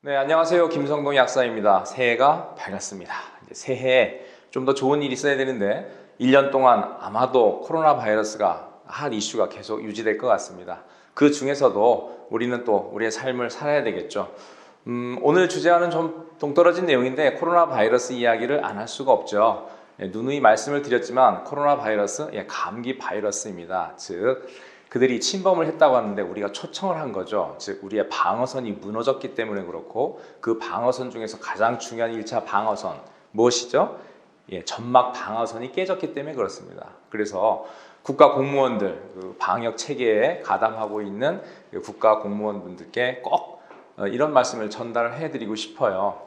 네, 안녕하세요. 김성동 약사입니다. 새해가 밝았습니다. 이제 새해에 좀 더 좋은 일이 있어야 되는데 1년 동안 아마도 코로나 바이러스가 핫 이슈가 계속 유지될 것 같습니다. 그 중에서도 우리는 또 우리의 삶을 살아야 되겠죠. 오늘 주제와는 좀 동떨어진 내용인데 코로나 바이러스 이야기를 안 할 수가 없죠. 누누이 말씀을 드렸지만 코로나 바이러스, 감기 바이러스입니다. 즉 그들이 침범을 했다고 하는데 우리가 초청을 한 거죠. 즉 우리의 방어선이 무너졌기 때문에 그렇고, 그 방어선 중에서 가장 중요한 1차 방어선 무엇이죠? 점막 방어선이 깨졌기 때문에 그렇습니다. 그래서 국가 공무원들, 그 방역 체계에 가담하고 있는 국가 공무원분들께 꼭 이런 말씀을 전달을 해드리고 싶어요.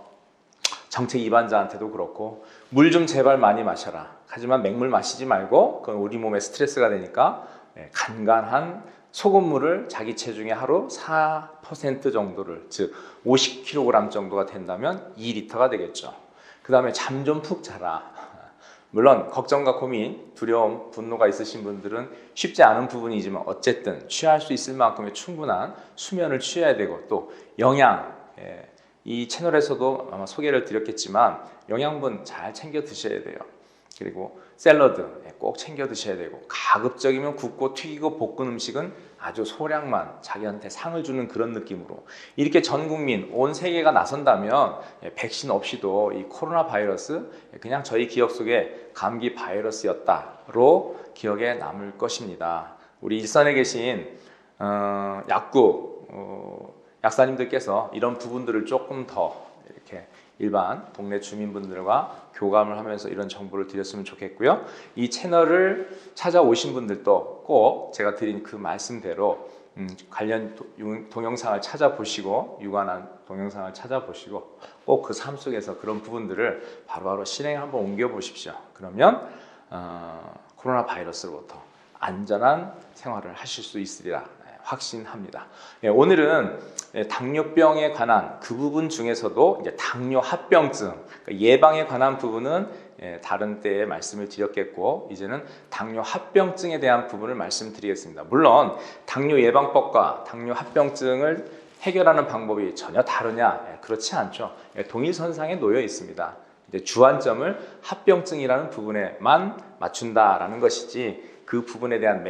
정책 위반자한테도 그렇고, 물 좀 제발 많이 마셔라. 하지만 맹물 마시지 말고 그건 우리 몸에 스트레스가 되니까 간간한 소금물을 자기 체중의 하루 4% 정도를, 즉 50kg 정도가 된다면 2리터가 되겠죠. 그 다음에 잠 좀 푹 자라. 물론 걱정과 고민, 두려움, 분노가 있으신 분들은 쉽지 않은 부분이지만 어쨌든 취할 수 있을 만큼의 충분한 수면을 취해야 되고, 또 영양, 이 채널에서도 아마 소개를 드렸겠지만 영양분 잘 챙겨 드셔야 돼요. 그리고 샐러드 꼭 챙겨 드셔야 되고, 가급적이면 굽고 튀기고 볶은 음식은 아주 소량만, 자기한테 상을 주는 그런 느낌으로 이렇게 전 국민, 온 세계가 나선다면 백신 없이도 이 코로나 바이러스 그냥 저희 기억 속에 감기 바이러스였다로 기억에 남을 것입니다. 우리 일산에 계신 약사님들께서 이런 부분들을 조금 더 이렇게 일반 동네 주민분들과 교감을 하면서 이런 정보를 드렸으면 좋겠고요. 이 채널을 찾아오신 분들도 꼭 제가 드린 그 말씀대로 관련 동영상을 찾아보시고, 유관한 동영상을 찾아보시고 꼭 그 삶 속에서 그런 부분들을 바로바로 실행에 한번 옮겨보십시오. 그러면 코로나 바이러스로부터 안전한 생활을 하실 수 있으리라 확신합니다. 오늘은 당뇨병에 관한 그 부분 중에서도 이제 당뇨합병증, 예방에 관한 부분은 다른 때에 말씀을 드렸겠고, 이제는 당뇨합병증에 대한 부분을 말씀드리겠습니다. 물론 당뇨 예방법과 당뇨합병증을 해결하는 방법이 전혀 다르냐? 그렇지 않죠. 동일선상에 놓여 있습니다. 이제 주안점을 합병증이라는 부분에만 맞춘다라는 것이지, 그 부분에 대한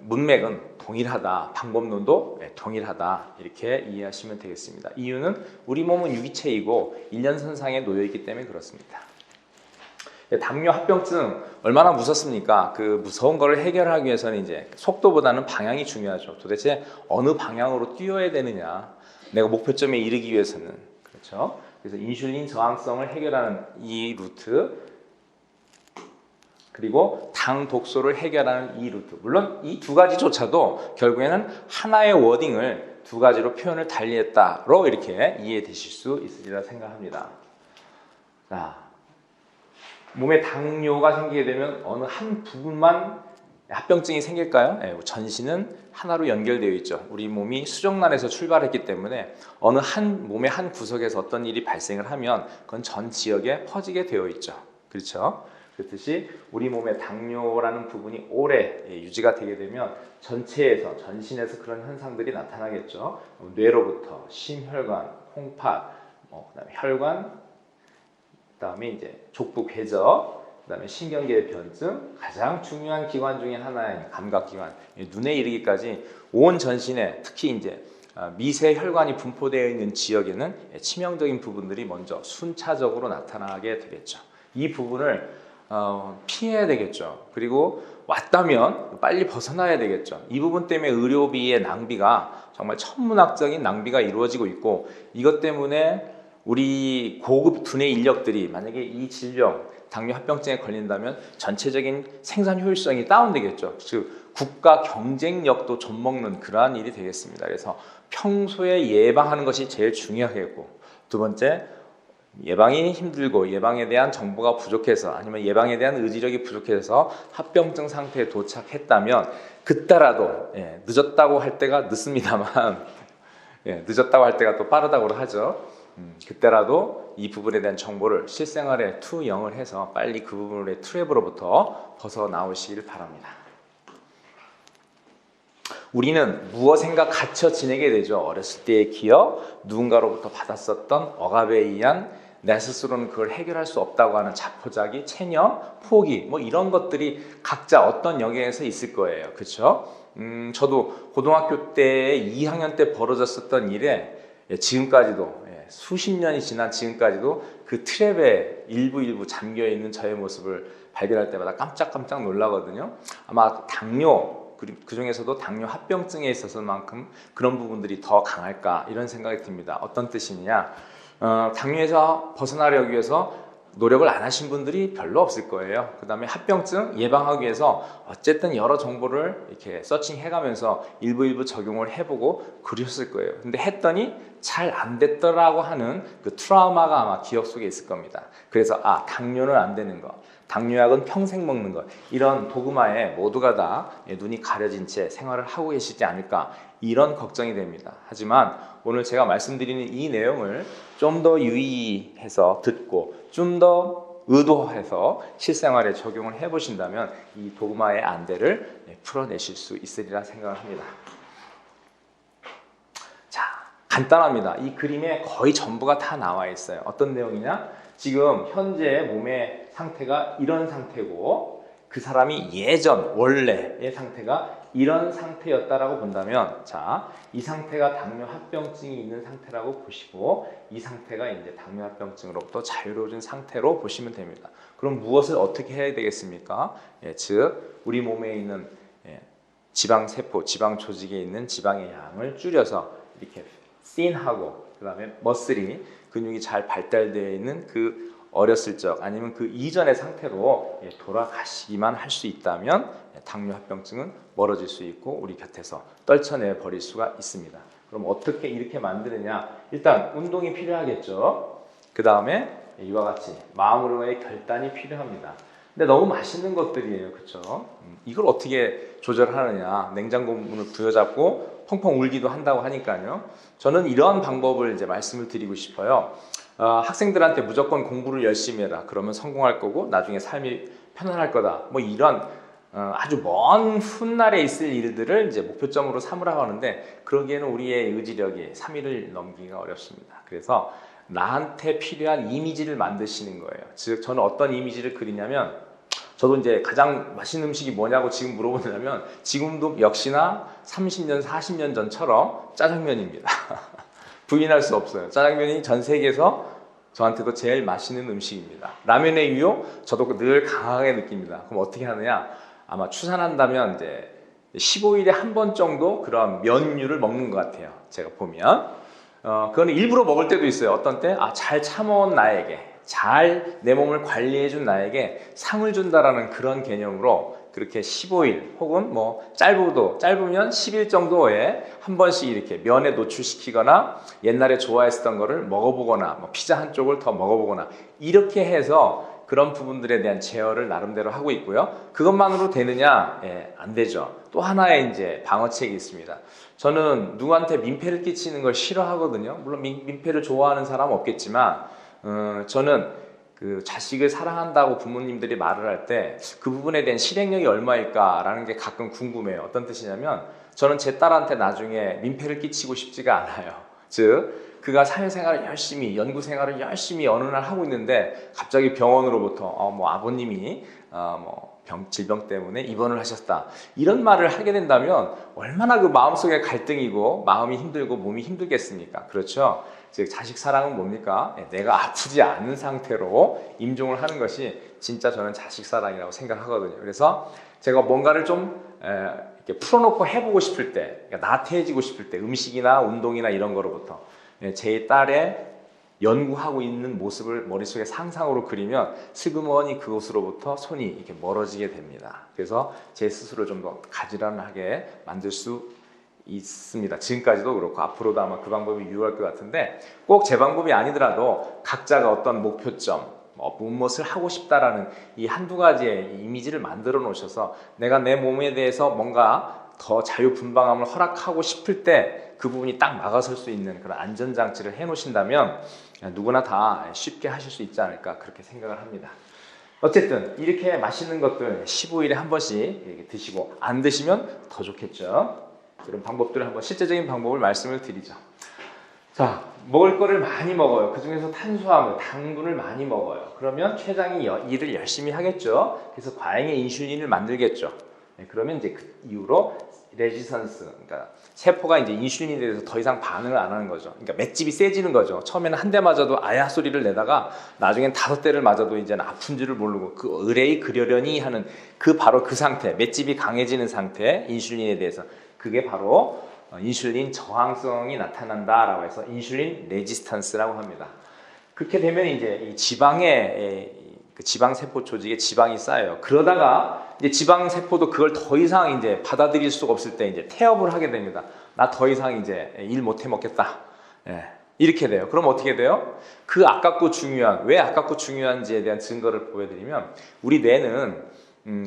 문맥은 동일하다, 방법론도 동일하다, 이렇게 이해하시면 되겠습니다. 이유는 우리 몸은 유기체이고 일련선상에 놓여 있기 때문에 그렇습니다. 당뇨 합병증 얼마나 무섭습니까? 그 무서운 것을 해결하기 위해서는 이제 속도보다는 방향이 중요하죠. 도대체 어느 방향으로 뛰어야 되느냐, 내가 목표점에 이르기 위해서는. 그렇죠? 그래서 인슐린 저항성을 해결하는 이 루트, 그리고 당 독소를 해결하는 이 루트, 물론 이 두 가지조차도 결국에는 하나의 워딩을 두 가지로 표현을 달리했다로 이렇게 이해되실 수 있으리라 생각합니다. 자, 몸에 당뇨가 생기게 되면 어느 한 부분만 합병증이 생길까요? 전신은 하나로 연결되어 있죠. 우리 몸이 수정란에서 출발했기 때문에 어느 한 몸의 한 구석에서 어떤 일이 발생을 하면 그건 전 지역에 퍼지게 되어 있죠. 그렇죠? 그렇듯이 우리 몸의 당뇨라는 부분이 오래 유지가 되게 되면 전체에서, 전신에서 그런 현상들이 나타나겠죠. 뇌로부터 심혈관, 홍파, 그다음에 혈관, 그다음에 이제 족부 궤적, 그다음에 신경계의 변증, 가장 중요한 기관 중에 하나인 감각기관, 눈에 이르기까지 온 전신에, 특히 이제 미세 혈관이 분포되어 있는 지역에는 치명적인 부분들이 먼저 순차적으로 나타나게 되겠죠. 이 부분을 피해야 되겠죠. 그리고 왔다면 빨리 벗어나야 되겠죠. 이 부분 때문에 의료비의 낭비가, 정말 천문학적인 낭비가 이루어지고 있고, 이것 때문에 우리 고급 두뇌 인력들이 만약에 이 질병, 당뇨 합병증에 걸린다면 전체적인 생산 효율성이 다운되겠죠. 즉 국가 경쟁력도 좀먹는 그러한 일이 되겠습니다. 그래서 평소에 예방하는 것이 제일 중요하겠고, 두 번째, 예방이 힘들고 예방에 대한 정보가 부족해서, 아니면 예방에 대한 의지력이 부족해서 합병증 상태에 도착했다면, 그때라도 늦었다고 할 때가 늦습니다만 늦었다고 할 때가 또 빠르다고 하죠. 그때라도 이 부분에 대한 정보를 실생활에 투영을 해서 빨리 그 부분의 트랩으로부터 벗어나오시길 바랍니다. 우리는 무엇인가 갇혀 지내게 되죠. 어렸을 때의 기억, 누군가로부터 받았었던 억압에 의한 내 스스로는 그걸 해결할 수 없다고 하는 자포자기, 체념, 포기 뭐 이런 것들이 각자 어떤 영역에서 있을 거예요. 그렇죠? 저도 고등학교 때 2학년 때 벌어졌었던 일에 지금까지도 수십 년이 지난 지금까지도 그 트랩에 일부 잠겨있는 저의 모습을 발견할 때마다 깜짝깜짝 놀라거든요. 아마 당뇨, 그 중에서도 당뇨 합병증에 있어서만큼 그런 부분들이 더 강할까 이런 생각이 듭니다. 어떤 뜻이냐? 당뇨에서 벗어나려기 위해서 노력을 안 하신 분들이 별로 없을 거예요. 그 다음에 합병증 예방하기 위해서 어쨌든 여러 정보를 이렇게 서칭해가면서 일부 적용을 해보고 그러셨을 거예요. 근데 했더니 잘 안 됐더라고 하는 그 트라우마가 아마 기억 속에 있을 겁니다. 그래서 당뇨는 안 되는 거, 당뇨약은 평생 먹는 것, 이런 도그마에 모두가 다 눈이 가려진 채 생활을 하고 계시지 않을까 이런 걱정이 됩니다. 하지만 오늘 제가 말씀드리는 이 내용을 좀 더 유의해서 듣고 좀 더 의도해서 실생활에 적용을 해보신다면 이 도그마의 안대를 풀어내실 수 있으리라 생각을 합니다. 자, 간단합니다. 이 그림에 거의 전부가 다 나와 있어요. 어떤 내용이냐? 지금 현재 몸의 상태가 이런 상태고 그 사람이 예전 원래의 상태가 이런 상태였다라고 본다면, 자, 이 상태가 당뇨 합병증이 있는 상태라고 보시고 이 상태가 이제 당뇨 합병증으로부터 자유로워진 상태로 보시면 됩니다. 그럼 무엇을 어떻게 해야 되겠습니까? 즉 우리 몸에 있는 지방 세포, 지방 조직에 있는 지방의 양을 줄여서 이렇게 씬하고 그 다음에 머슬이 근육이 잘 발달되어 있는 그 어렸을 적 아니면 그 이전의 상태로 돌아가시기만 할 수 있다면 당뇨 합병증은 멀어질 수 있고 우리 곁에서 떨쳐내 버릴 수가 있습니다. 그럼 어떻게 이렇게 만드느냐? 일단 운동이 필요하겠죠. 그 다음에 이와 같이 마음으로의 결단이 필요합니다. 근데 너무 맛있는 것들이에요. 그렇죠? 이걸 어떻게 조절하느냐? 냉장고 문을 부여잡고 펑펑 울기도 한다고 하니까요. 저는 이런 방법을 이제 말씀을 드리고 싶어요. 학생들한테 무조건 공부를 열심히 해라. 그러면 성공할 거고 나중에 삶이 편안할 거다. 뭐 이런 아주 먼 훗날에 있을 일들을 이제 목표점으로 삼으라고 하는데 그러기에는 우리의 의지력이 3일을 넘기기가 어렵습니다. 그래서 나한테 필요한 이미지를 만드시는 거예요. 즉 저는 어떤 이미지를 그리냐면 저도 이제 가장 맛있는 음식이 뭐냐고 지금 물어보냐면 지금도 역시나 30년, 40년 전처럼 짜장면입니다. 부인할 수 없어요. 짜장면이 전 세계에서 저한테도 제일 맛있는 음식입니다. 라면의 유혹 저도 늘 강하게 느낍니다. 그럼 어떻게 하느냐? 아마 추산한다면 이제 15일에 한 번 정도 그런 면류를 먹는 것 같아요. 제가 보면 그거는 일부러 먹을 때도 있어요. 어떤 때 잘 참아온 나에게, 잘 내 몸을 관리해준 나에게 상을 준다라는 그런 개념으로 그렇게 15일 혹은 뭐 짧으면 10일 정도에 한 번씩 이렇게 면에 노출시키거나 옛날에 좋아했었던 거를 먹어보거나 뭐 피자 한 쪽을 더 먹어보거나 이렇게 해서 그런 부분들에 대한 제어를 나름대로 하고 있고요. 그것만으로 되느냐? 안 되죠. 또 하나의 이제 방어책이 있습니다. 저는 누구한테 민폐를 끼치는 걸 싫어하거든요. 물론 민폐를 좋아하는 사람은 없겠지만 저는 그 자식을 사랑한다고 부모님들이 말을 할 때 그 부분에 대한 실행력이 얼마일까라는 게 가끔 궁금해요. 어떤 뜻이냐면 저는 제 딸한테 나중에 민폐를 끼치고 싶지가 않아요. 즉 그가 사회생활을 열심히 연구생활을 열심히 어느 날 하고 있는데 갑자기 병원으로부터 뭐 아버님이 질병 때문에 입원을 하셨다 이런 말을 하게 된다면 얼마나 그 마음속에 갈등이고 마음이 힘들고 몸이 힘들겠습니까? 그렇죠? 즉 자식 사랑은 뭡니까? 내가 아프지 않은 상태로 임종을 하는 것이 진짜 저는 자식 사랑이라고 생각하거든요. 그래서 제가 뭔가를 좀 이렇게 풀어놓고 해보고 싶을 때, 그러니까 나태해지고 싶을 때 음식이나 운동이나 이런 거로부터 제 딸의 연구하고 있는 모습을 머릿속에 상상으로 그리면 슬그머니 그곳으로부터 손이 이렇게 멀어지게 됩니다. 그래서 제 스스로 좀 더 가지런하게 만들 수 있습니다. 지금까지도 그렇고 앞으로도 아마 그 방법이 유효할 것 같은데 꼭 제 방법이 아니더라도 각자가 어떤 목표점, 무엇을 하고 싶다라는 이 한두 가지의 이미지를 만들어 놓으셔서 내가 내 몸에 대해서 뭔가 더 자유분방함을 허락하고 싶을 때 그 부분이 딱 막아설 수 있는 그런 안전장치를 해 놓으신다면 누구나 다 쉽게 하실 수 있지 않을까 그렇게 생각을 합니다. 어쨌든 이렇게 맛있는 것들 15일에 한 번씩 이렇게 드시고 안 드시면 더 좋겠죠. 이런 방법들을 한번 실제적인 방법을 말씀을 드리죠. 자, 먹을 거를 많이 먹어요. 그 중에서 탄수화물, 당분을 많이 먹어요. 그러면 췌장이 일을 열심히 하겠죠. 그래서 과잉의 인슐린을 만들겠죠. 네, 그러면 이제 그 이후로 레지선스, 그러니까 세포가 이제 인슐린에 대해서 더 이상 반응을 안 하는 거죠. 그러니까 맷집이 세지는 거죠. 처음에는 한 대 맞아도 아야 소리를 내다가 나중엔 5대를 맞아도 이제는 아픈 줄을 모르고 그 의뢰이 그려려니 하는 바로 그 상태, 맷집이 강해지는 상태, 인슐린에 대해서 그게 바로 인슐린 저항성이 나타난다라고 해서 인슐린 레지스턴스라고 합니다. 그렇게 되면 이제 이 지방에 그 지방 세포 조직에 지방이 쌓여요. 그러다가 이제 지방 세포도 그걸 더 이상 이제 받아들일 수가 없을 때 이제 태업을 하게 됩니다. 나 더 이상 이제 일 못해 먹겠다. 예, 이렇게 돼요. 그럼 어떻게 돼요? 그 아깝고 중요한, 왜 아깝고 중요한지에 대한 증거를 보여드리면 우리 뇌는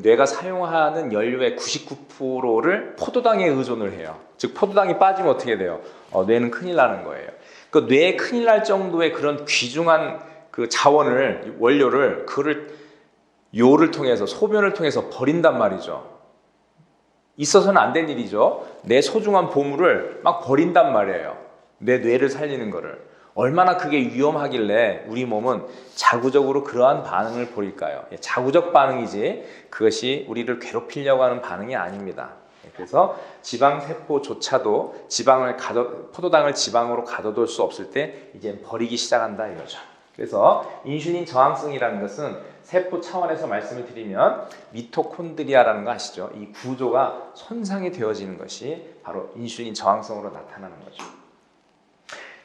뇌가 사용하는 연료의 99%를 포도당에 의존을 해요. 즉 포도당이 빠지면 어떻게 돼요? 뇌는 큰일 나는 거예요. 그 뇌에 큰일 날 정도의 그런 귀중한 그 자원을, 원료를 그를 요를 통해서, 소변을 통해서 버린단 말이죠. 있어서는 안 된 일이죠. 내 소중한 보물을 막 버린단 말이에요. 내 뇌를 살리는 거를. 얼마나 그게 위험하길래 우리 몸은 자구적으로 그러한 반응을 보일까요? 자구적 반응이지 그것이 우리를 괴롭히려고 하는 반응이 아닙니다. 그래서 지방세포조차도 포도당을 지방으로 가둬둘 수 없을 때 이제 버리기 시작한다 이거죠. 그래서 인슐린 저항성이라는 것은 세포 차원에서 말씀을 드리면 미토콘드리아라는 거 아시죠? 이 구조가 손상이 되어지는 것이 바로 인슐린 저항성으로 나타나는 거죠.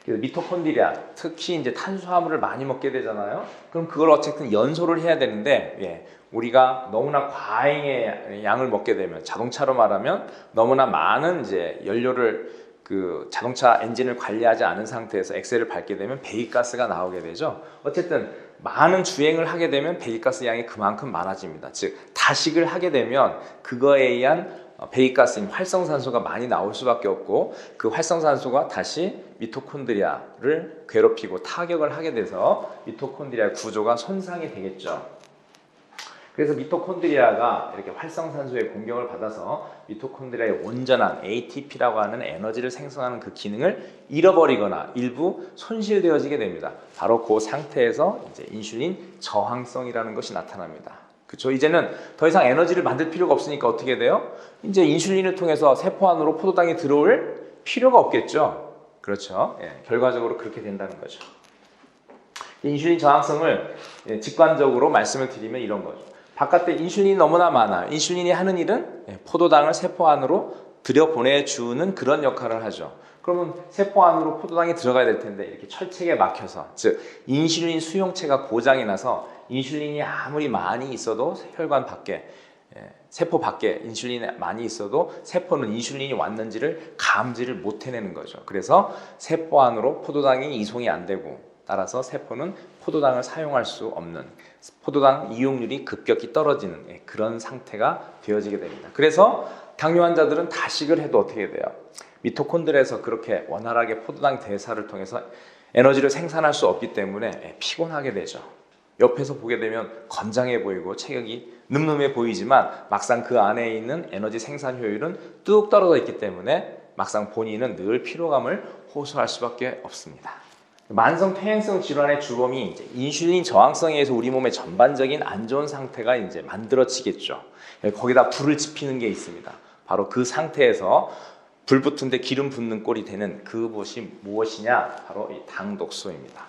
그래서 미토콘드리아, 특히 이제 탄수화물을 많이 먹게 되잖아요. 그럼 그걸 어쨌든 연소를 해야 되는데, 우리가 너무나 과잉의 양을 먹게 되면, 자동차로 말하면 너무나 많은 이제 연료를 그 자동차 엔진을 관리하지 않은 상태에서 엑셀을 밟게 되면 배기가스가 나오게 되죠. 어쨌든 많은 주행을 하게 되면 배기가스 양이 그만큼 많아집니다. 즉 다식을 하게 되면 그거에 의한 배기가스인 활성산소가 많이 나올 수밖에 없고 그 활성산소가 다시 미토콘드리아를 괴롭히고 타격을 하게 돼서 미토콘드리아 구조가 손상이 되겠죠. 그래서 미토콘드리아가 이렇게 활성산소의 공격을 받아서 미토콘드리아의 온전한 ATP라고 하는 에너지를 생성하는 그 기능을 잃어버리거나 일부 손실되어지게 됩니다. 바로 그 상태에서 이제 인슐린 저항성이라는 것이 나타납니다. 그렇죠? 이제는 더 이상 에너지를 만들 필요가 없으니까 어떻게 돼요? 이제 인슐린을 통해서 세포 안으로 포도당이 들어올 필요가 없겠죠. 그렇죠? 결과적으로 그렇게 된다는 거죠. 인슐린 저항성을 직관적으로 말씀을 드리면 이런 거죠. 바깥에 인슐린이 너무나 많아요. 인슐린이 하는 일은 포도당을 세포 안으로 들여보내주는 그런 역할을 하죠. 그러면 세포 안으로 포도당이 들어가야 될 텐데 이렇게 철책에 막혀서, 즉 인슐린 수용체가 고장이 나서 인슐린이 아무리 많이 있어도 혈관 밖에, 세포 밖에 인슐린이 많이 있어도 세포는 인슐린이 왔는지를 감지를 못 해내는 거죠. 그래서 세포 안으로 포도당이 이송이 안 되고 따라서 세포는 포도당을 사용할 수 없는, 포도당 이용률이 급격히 떨어지는 그런 상태가 되어지게 됩니다. 그래서 당뇨 환자들은 다식을 해도 어떻게 돼요? 미토콘드리아에서 그렇게 원활하게 포도당 대사를 통해서 에너지를 생산할 수 없기 때문에 피곤하게 되죠. 옆에서 보게 되면 건장해 보이고 체격이 늠름해 보이지만 막상 그 안에 있는 에너지 생산 효율은 뚝 떨어져 있기 때문에 막상 본인은 늘 피로감을 호소할 수밖에 없습니다. 만성 퇴행성 질환의 주범이 이제 인슐린 저항성에 의해서 우리 몸의 전반적인 안 좋은 상태가 이제 만들어지겠죠. 거기다 불을 지피는 게 있습니다. 바로 그 상태에서 불 붙은데 기름 붓는 꼴이 되는 그것이 무엇이냐? 바로 이 당독소입니다.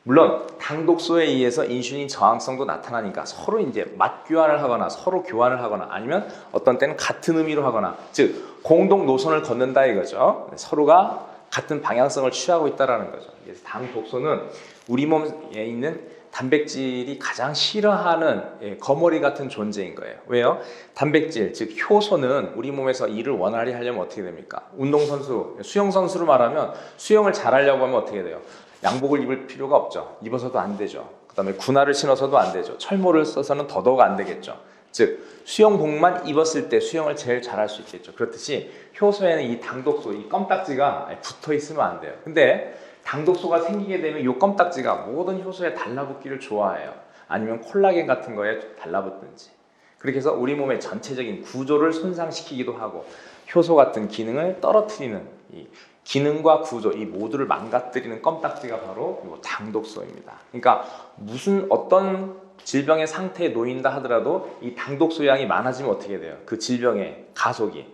물론 당독소에 의해서 인슐린 저항성도 나타나니까 서로 이제 맞교환을 하거나 서로 교환을 하거나 아니면 어떤 때는 같은 의미로 하거나, 즉 공동 노선을 걷는다 이거죠. 서로가 같은 방향성을 취하고 있다는 거죠. 그래서 당독소는 우리 몸에 있는 단백질이 가장 싫어하는 거머리 같은 존재인 거예요. 왜요? 단백질, 즉 효소는 우리 몸에서 일을 원활히 하려면 어떻게 됩니까? 운동선수, 수영선수로 말하면 수영을 잘하려고 하면 어떻게 돼요? 양복을 입을 필요가 없죠. 입어서도 안 되죠. 그 다음에 군화를 신어서도 안 되죠. 철모를 써서는 더더욱 안 되겠죠. 즉 수영복만 입었을 때 수영을 제일 잘할 수 있겠죠. 그렇듯이 효소에는 이 당독소, 이 껌딱지가 붙어 있으면 안 돼요. 근데 당독소가 생기게 되면 이 껌딱지가 모든 효소에 달라붙기를 좋아해요. 아니면 콜라겐 같은 거에 달라붙든지. 그렇게 해서 우리 몸의 전체적인 구조를 손상시키기도 하고 효소 같은 기능을 떨어뜨리는 이 기능과 구조 이 모두를 망가뜨리는 껌딱지가 바로 이 당독소입니다. 그러니까 무슨 어떤 질병의 상태에 놓인다 하더라도 이 당독소 양이 많아지면 어떻게 돼요? 그 질병의 가속이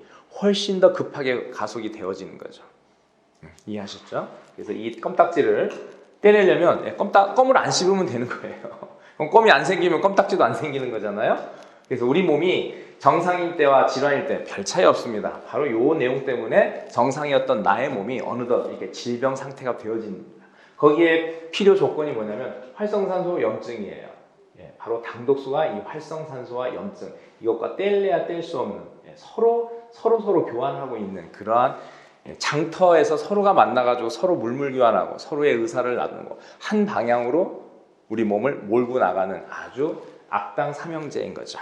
훨씬 더 급하게 가속이 되어지는 거죠. 이해하셨죠? 그래서 이 껌딱지를 떼내려면 껌을 안 씹으면 되는 거예요. 그럼 껌이 안 생기면 껌딱지도 안 생기는 거잖아요. 그래서 우리 몸이 정상일 때와 질환일 때 별 차이 없습니다. 바로 이 내용 때문에 정상이었던 나의 몸이 어느덧 이렇게 질병 상태가 되어집니다. 거기에 필요 조건이 뭐냐면 활성산소 염증이에요. 바로 당독소가 이 활성산소와 염증 이것과 뗄래야 뗄 수 없는 서로 교환하고 있는 그러한 장터에서 서로가 만나가지고 서로 물물 교환하고 서로의 의사를 나누고 한 방향으로 우리 몸을 몰고 나가는 아주 악당 삼형제인 거죠.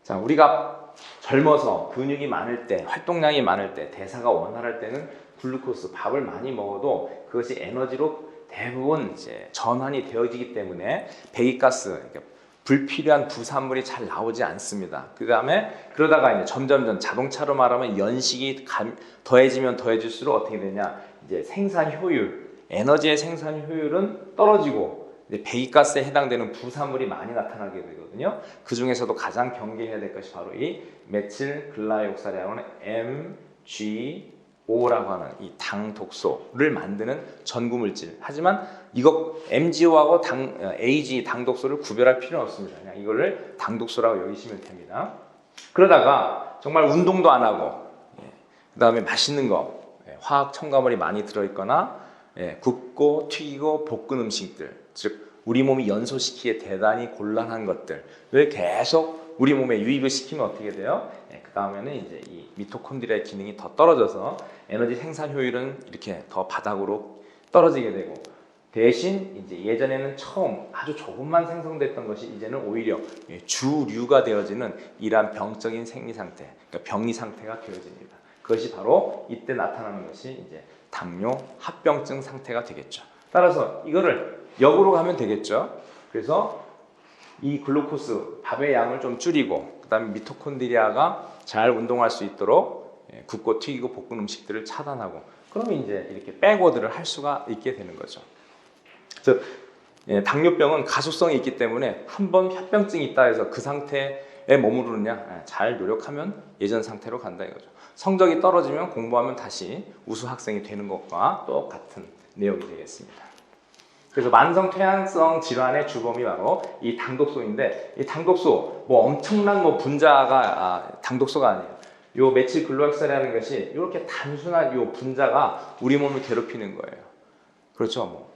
자, 우리가 젊어서 근육이 많을 때, 활동량이 많을 때, 대사가 원활할 때는 글루코스, 밥을 많이 먹어도 그것이 에너지로 대부분 이제 전환이 되어지기 때문에 배기가스, 그러니까 불필요한 부산물이 잘 나오지 않습니다. 그 다음에 그러다가 이제 점점 자동차로 말하면 연식이 더해지면 더해질수록 어떻게 되냐, 이제 생산 효율, 에너지의 생산 효율은 떨어지고 이제 배기가스에 해당되는 부산물이 많이 나타나게 되거든요. 그 중에서도 가장 경계해야 될 것이 바로 이 메칠 글라이옥살이라고 하는 MGO라고 하는 이 당독소를 만드는 전구물질. 하지만 이거 MGO하고 AG 당독소를 구별할 필요는 없습니다. 그냥 이거를 당독소라고 여기시면 됩니다. 그러다가 정말 운동도 안 하고 그 다음에 맛있는 거, 화학 첨가물이 많이 들어있거나 굽고 튀기고 볶은 음식들, 즉 우리 몸이 연소시키기에 대단히 곤란한 것들을 계속 우리 몸에 유입을 시키면 어떻게 돼요? 그 다음에는 이제 이 미토콘드리아의 기능이 더 떨어져서 에너지 생산 효율은 이렇게 더 바닥으로 떨어지게 되고, 대신 이제 예전에는 처음 아주 조금만 생성됐던 것이 이제는 오히려 주류가 되어지는 이러한 병적인 생리 상태, 그러니까 병리 상태가 되어집니다. 그것이 바로 이때 나타나는 것이 이제 당뇨 합병증 상태가 되겠죠. 따라서 이거를 역으로 가면 되겠죠. 그래서 이 글루코스 밥의 양을 좀 줄이고, 그 다음에 미토콘드리아가 잘 운동할 수 있도록 굽고 튀기고 볶은 음식들을 차단하고, 그러면 이제 이렇게 백워드를 할 수가 있게 되는 거죠. 즉 당뇨병은 가속성이 있기 때문에 한번 협병증이 있다 해서 그 상태에 머무르느냐, 잘 노력하면 예전 상태로 간다 이거죠. 성적이 떨어지면 공부하면 다시 우수 학생이 되는 것과 똑같은 내용이 되겠습니다. 그래서 만성 퇴행성 질환의 주범이 바로 이 당독소인데, 이 당독소 엄청난 분자가 당독소가 아니에요. 요 메칠 글루옥살이라는 것이 이렇게 단순한 요 분자가 우리 몸을 괴롭히는 거예요. 그렇죠.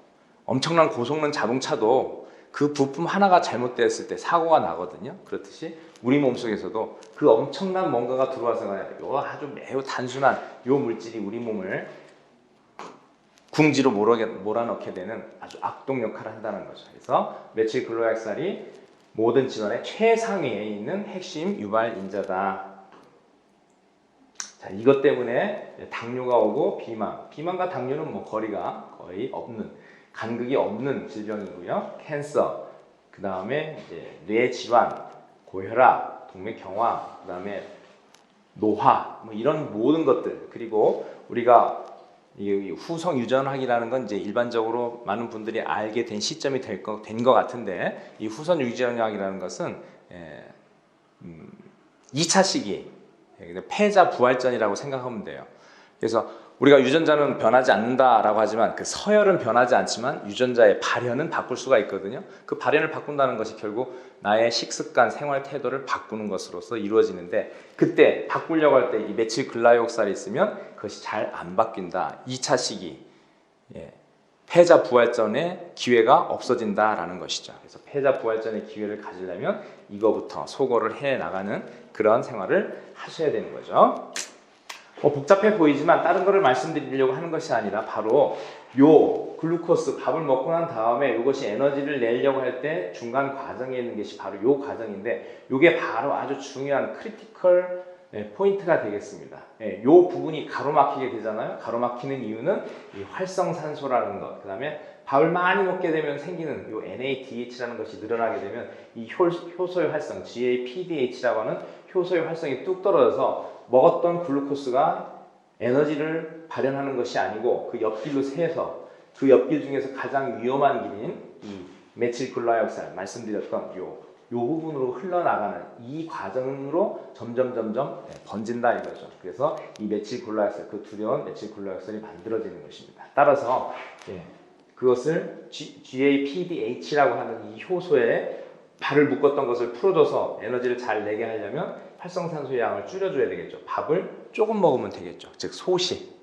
엄청난 고성능 자동차도 그 부품 하나가 잘못되었을 때 사고가 나거든요. 그렇듯이 우리 몸속에서도 그 엄청난 뭔가가 들어와서 요 아주 매우 단순한 요 물질이 우리 몸을 궁지로 몰아넣게 되는 아주 악동 역할을 한다는 거죠. 그래서 메칠 글루옥살이 모든 질환의 최상위에 있는 핵심 유발인자다. 자, 이것 때문에 당뇨가 오고 비만과 당뇨는 거리가 거의 없는, 간극이 없는 질병이고요. 캔서, 그 다음에 이제 뇌 질환, 고혈압, 동맥경화, 그 다음에 노화, 이런 모든 것들, 그리고 우리가 이 후성 유전학이라는 건 이제 일반적으로 많은 분들이 알게 된 시점이 된 것 같은데, 이 후성 유전학이라는 것은 2차 시기, 패자 부활전이라고 생각하면 돼요. 그래서 우리가 유전자는 변하지 않는다라고 하지만 그 서열은 변하지 않지만 유전자의 발현은 바꿀 수가 있거든요. 그 발현을 바꾼다는 것이 결국 나의 식습관, 생활 태도를 바꾸는 것으로서 이루어지는데, 그때 바꾸려고 할 때 이 메칠 글라이옥살이 있으면 그것이 잘 안 바뀐다. 2차 시기, 패자 부활전의 기회가 없어진다라는 것이죠. 그래서 패자 부활전의 기회를 가지려면 이거부터 소거를 해 나가는 그런 생활을 하셔야 되는 거죠. 복잡해 보이지만 다른 거를 말씀드리려고 하는 것이 아니라 바로 요 글루코스 밥을 먹고 난 다음에 이것이 에너지를 내려고 할 때 중간 과정에 있는 것이 바로 요 과정인데, 요게 바로 아주 중요한 크리티컬 포인트가 되겠습니다. 요 부분이 가로막히게 되잖아요. 가로막히는 이유는 이 활성산소라는 것, 그 다음에 밥을 많이 먹게 되면 생기는 요 NADH라는 것이 늘어나게 되면 이 효소의 활성, GAPDH라고 하는 효소의 활성이 뚝 떨어져서 먹었던 글루코스가 에너지를 발현하는 것이 아니고 그 옆길로 새서 그 옆길 중에서 가장 위험한 길인 이 메틸글라이옥산 말씀드렸던 요 부분으로 흘러나가는 이 과정으로 점점 번진다 이거죠. 그래서 이 메틸글라이옥산, 그 두려운 메틸글라이옥산이 만들어지는 것입니다. 따라서 그것을 GAPDH라고 하는 이 효소에 발을 묶었던 것을 풀어줘서 에너지를 잘 내게 하려면 활성산소의 양을 줄여줘야 되겠죠. 밥을 조금 먹으면 되겠죠. 즉 소식,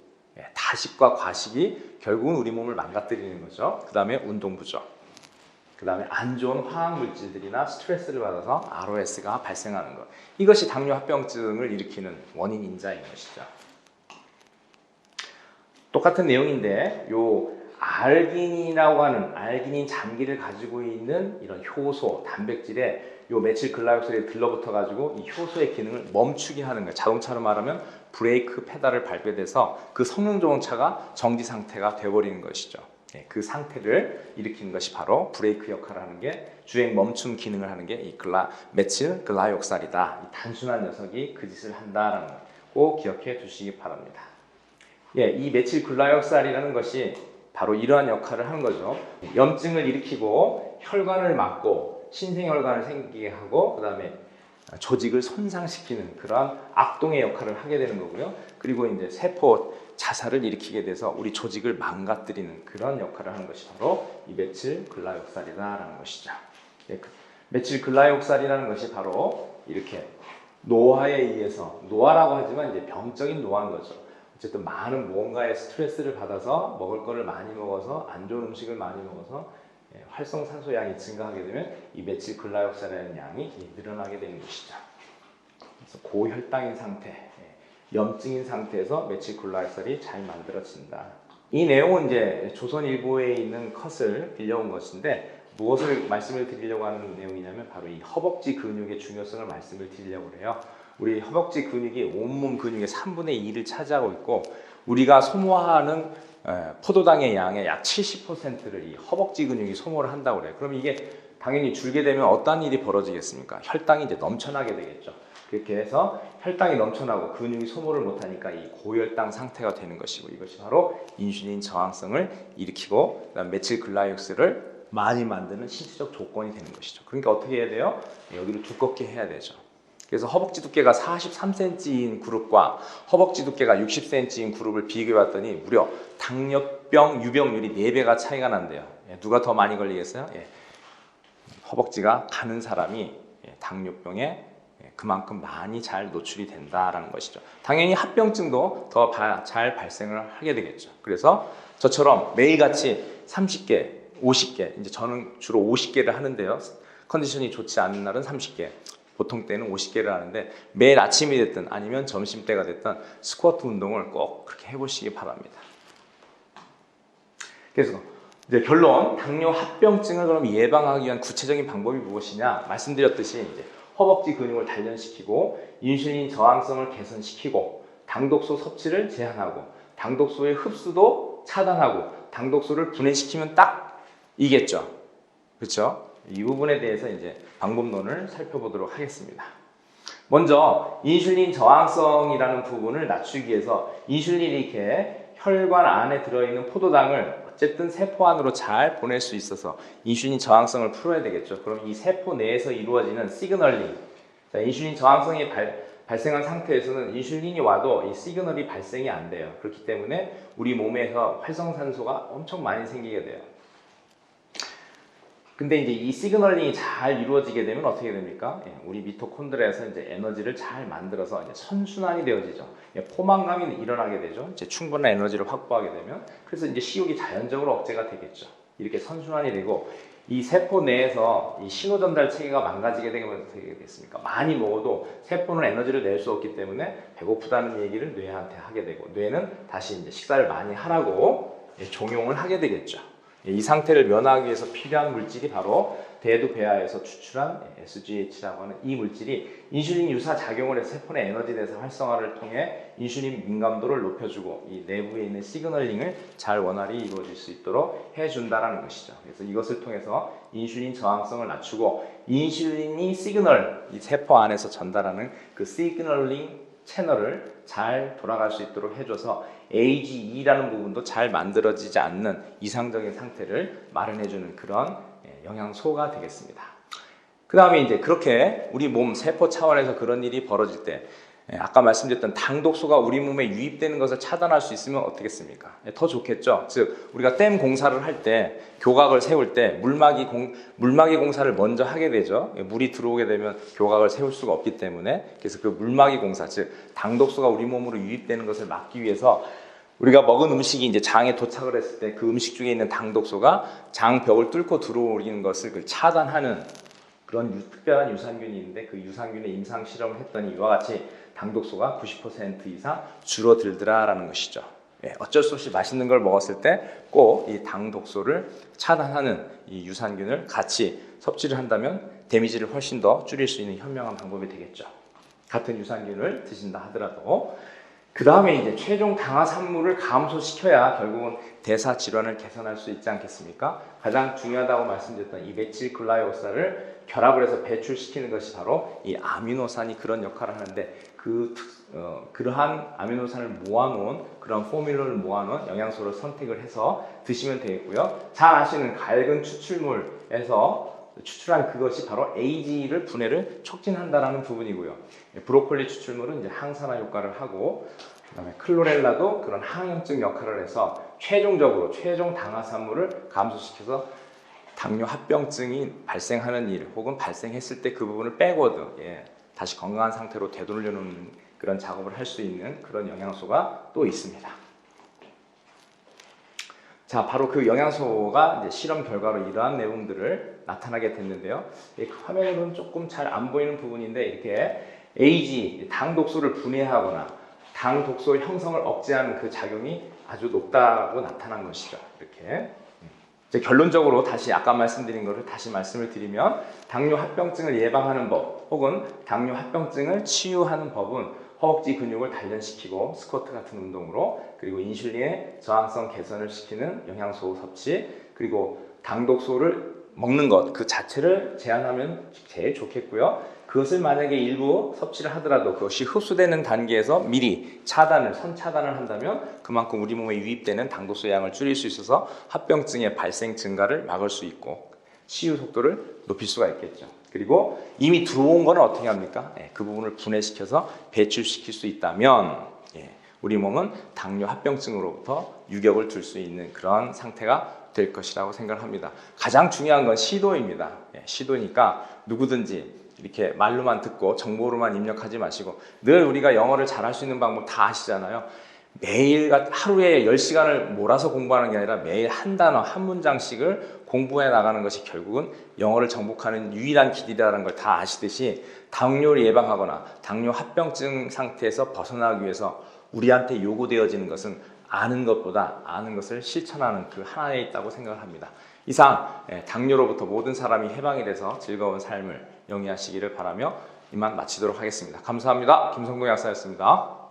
다식과 과식이 결국은 우리 몸을 망가뜨리는 거죠. 그 다음에 운동 부족, 그 다음에 안 좋은 화학물질들이나 스트레스를 받아서 ROS가 발생하는 것. 이것이 당뇨합병증을 일으키는 원인 인자인 것이죠. 똑같은 내용인데 요 알기닌이라고 하는 알기닌 장기를 가지고 있는 이런 효소, 단백질에 요 메틸글라이옥산이 들러붙어 가지고 이 효소의 기능을 멈추게 하는 거예요. 자동차로 말하면 브레이크 페달을 밟게 돼서 그 성능 좋은 차가 정지 상태가 되어버리는 것이죠. 그 상태를 일으키는 것이 바로 브레이크 역할을 하는 게 주행 멈춤 기능을 하는 게 이 메틸글라이옥산이다. 이 단순한 녀석이 그 짓을 한다라는 거 꼭 기억해 두시기 바랍니다. 이 메틸글라이옥산이라는 것이 바로 이러한 역할을 하는 거죠. 염증을 일으키고 혈관을 막고 신생혈관을 생기게 하고 그 다음에 조직을 손상시키는 그러한 악동의 역할을 하게 되는 거고요. 그리고 이제 세포 자살을 일으키게 돼서 우리 조직을 망가뜨리는 그런 역할을 하는 것이 바로 이 메틸글라이옥산이다라는 것이죠. 메틸글라이옥산이라는 것이 바로 이렇게 노화에 의해서, 노화라고 하지만 이제 병적인 노화인 거죠. 어쨌든 많은 무언가의 스트레스를 받아서 먹을 거를 많이 먹어서 안 좋은 음식을 많이 먹어서 활성산소 양이 증가하게 되면 이 메틸글라이옥산이라는 양이 늘어나게 되는 것이죠. 그래서 고혈당인 상태, 염증인 상태에서 메틸글라이옥산이 잘 만들어진다. 이 내용은 이제 조선일보에 있는 컷을 빌려온 것인데 무엇을 말씀을 드리려고 하는 내용이냐면 바로 이 허벅지 근육의 중요성을 말씀을 드리려고 해요. 우리 허벅지 근육이 온몸 근육의 3분의 2를 차지하고 있고 우리가 소모하는 포도당의 양의 약 70%를 이 허벅지 근육이 소모를 한다고 그래요. 그럼 이게 당연히 줄게 되면 어떤 일이 벌어지겠습니까? 혈당이 이제 넘쳐나게 되겠죠. 그렇게 해서 혈당이 넘쳐나고 근육이 소모를 못하니까 이 고혈당 상태가 되는 것이고 이것이 바로 인슐린 저항성을 일으키고 그다음 메틸글라이옥산을 많이 만드는 신체적 조건이 되는 것이죠. 그러니까 어떻게 해야 돼요? 여기를 두껍게 해야 되죠. 그래서 허벅지 두께가 43cm인 그룹과 허벅지 두께가 60cm인 그룹을 비교해 봤더니 무려 당뇨병 유병률이 4배가 차이가 난대요. 누가 더 많이 걸리겠어요? 허벅지가 가는 사람이 당뇨병에 그만큼 많이 잘 노출이 된다라는 것이죠. 당연히 합병증도 더 잘 발생을 하게 되겠죠. 그래서 저처럼 매일같이 30개, 50개, 이제 저는 주로 50개를 하는데요. 컨디션이 좋지 않은 날은 30개, 보통 때는 50개를 하는데 매일 아침이 됐든 아니면 점심때가 됐든 스쿼트 운동을 꼭 그렇게 해보시기 바랍니다. 그래서 이제 결론, 당뇨 합병증을 그럼 예방하기 위한 구체적인 방법이 무엇이냐? 말씀드렸듯이 이제 허벅지 근육을 단련시키고 인슐린 저항성을 개선시키고 당독소 섭취를 제한하고 당독소의 흡수도 차단하고 당독소를 분해시키면 딱 이겠죠. 그렇죠? 이 부분에 대해서 이제 방법론을 살펴보도록 하겠습니다. 먼저 인슐린 저항성이라는 부분을 낮추기 위해서 인슐린이 이렇게 혈관 안에 들어있는 포도당을 어쨌든 세포 안으로 잘 보낼 수 있어서 인슐린 저항성을 풀어야 되겠죠. 그럼 이 세포 내에서 이루어지는 시그널링, 인슐린 저항성이 발생한 상태에서는 인슐린이 와도 이 시그널이 발생이 안 돼요. 그렇기 때문에 우리 몸에서 활성산소가 엄청 많이 생기게 돼요. 근데 이제 이 시그널링이 잘 이루어지게 되면 어떻게 됩니까? 우리 미토콘드리아에서 이제 에너지를 잘 만들어서 이제 선순환이 되어지죠. 포만감이 일어나게 되죠. 이제 충분한 에너지를 확보하게 되면 그래서 이제 식욕이 자연적으로 억제가 되겠죠. 이렇게 선순환이 되고 이 세포 내에서 이 신호 전달 체계가 망가지게 되면 어떻게 되겠습니까? 많이 먹어도 세포는 에너지를 낼 수 없기 때문에 배고프다는 얘기를 뇌한테 하게 되고 뇌는 다시 이제 식사를 많이 하라고 종용을 하게 되겠죠. 이 상태를 면하기 위해서 필요한 물질이 바로 대두 배아에서 추출한 SGH라고 하는 이 물질이 인슐린 유사 작용을 해서 세포 내 에너지 대사 활성화를 통해 인슐린 민감도를 높여주고 이 내부에 있는 시그널링을 잘 원활히 이루어질 수 있도록 해준다라는 것이죠. 그래서 이것을 통해서 인슐린 저항성을 낮추고 인슐린이 시그널, 이 세포 안에서 전달하는 그 시그널링 채널을 잘 돌아갈 수 있도록 해줘서 AGE라는 부분도 잘 만들어지지 않는 이상적인 상태를 마련해주는 그런 영양소가 되겠습니다. 그 다음에 이제 그렇게 우리 몸 세포 차원에서 그런 일이 벌어질 때 아까 말씀드렸던 당독소가 우리 몸에 유입되는 것을 차단할 수 있으면 어떻겠습니까? 더 좋겠죠. 즉 우리가 댐 공사를 할 때 교각을 세울 때 물막이 공사를 먼저 하게 되죠. 물이 들어오게 되면 교각을 세울 수가 없기 때문에 그래서 그 물막이 공사, 즉 당독소가 우리 몸으로 유입되는 것을 막기 위해서 우리가 먹은 음식이 이제 장에 도착을 했을 때 그 음식 중에 있는 당독소가 장벽을 뚫고 들어오는 것을 차단하는 그런 특별한 유산균이 있는데 그 유산균의 임상 실험을 했더니 이와 같이 당독소가 90% 이상 줄어들더라라는 것이죠. 어쩔 수 없이 맛있는 걸 먹었을 때 꼭 이 당독소를 차단하는 이 유산균을 같이 섭취를 한다면 데미지를 훨씬 더 줄일 수 있는 현명한 방법이 되겠죠. 같은 유산균을 드신다 하더라도 그 다음에 이제 최종 당화산물을 감소시켜야 결국은 대사 질환을 개선할 수 있지 않겠습니까? 가장 중요하다고 말씀드렸던 이 메틸글라이오사를 결합을 해서 배출시키는 것이 바로 이 아미노산이 그런 역할을 하는데 그러한 아미노산을 모아놓은 그런 포뮬러를 모아놓은 영양소를 선택을 해서 드시면 되겠고요. 잘 아시는 갈근 추출물에서 추출한 그것이 바로 AGE를 분해를 촉진한다라는 부분이고요. 브로콜리 추출물은 이제 항산화 효과를 하고 그다음에 클로렐라도 그런 항염증 역할을 해서 최종적으로 최종 당화산물을 감소시켜서 당뇨 합병증이 발생하는 일 혹은 발생했을 때 그 부분을 빼고도 다시 건강한 상태로 되돌려놓는 그런 작업을 할 수 있는 그런 영양소가 또 있습니다. 자, 바로 그 영양소가 이제 실험 결과로 이러한 내용들을 나타나게 됐는데요. 화면으로는 조금 잘 안 보이는 부분인데 이렇게 AG, 당독소를 분해하거나 당독소 형성을 억제하는 그 작용이 아주 높다고 나타난 것이죠. 이렇게. 이제 결론적으로 다시 아까 말씀드린 것을 다시 말씀을 드리면 당뇨 합병증을 예방하는 법 혹은 당뇨 합병증을 치유하는 법은 허벅지 근육을 단련시키고 스쿼트 같은 운동으로 그리고 인슐린의 저항성 개선을 시키는 영양소 섭취 그리고 당독소를 먹는 것 그 자체를 제한하면 제일 좋겠고요. 그것을 만약에 일부 섭취를 하더라도 그것이 흡수되는 단계에서 미리 선차단을 한다면 그만큼 우리 몸에 유입되는 당독소 양을 줄일 수 있어서 합병증의 발생 증가를 막을 수 있고 치유 속도를 높일 수가 있겠죠. 그리고 이미 들어온 거는 어떻게 합니까? 그 부분을 분해시켜서 배출시킬 수 있다면 우리 몸은 당뇨 합병증으로부터 유격을 둘 수 있는 그런 상태가 될 것이라고 생각합니다. 가장 중요한 건 시도입니다. 시도니까 누구든지 이렇게 말로만 듣고 정보로만 입력하지 마시고 늘 우리가 영어를 잘할 수 있는 방법 다 아시잖아요. 매일 하루에 10시간을 몰아서 공부하는 게 아니라 매일 한 단어 한 문장씩을 공부해 나가는 것이 결국은 영어를 정복하는 유일한 길이라는 걸 다 아시듯이 당뇨를 예방하거나 당뇨 합병증 상태에서 벗어나기 위해서 우리한테 요구되어지는 것은 아는 것보다 아는 것을 실천하는 그 하나에 있다고 생각을 합니다. 이상 당뇨로부터 모든 사람이 해방이 돼서 즐거운 삶을 영위하시기를 바라며 이만 마치도록 하겠습니다. 감사합니다. 김성동 약사였습니다.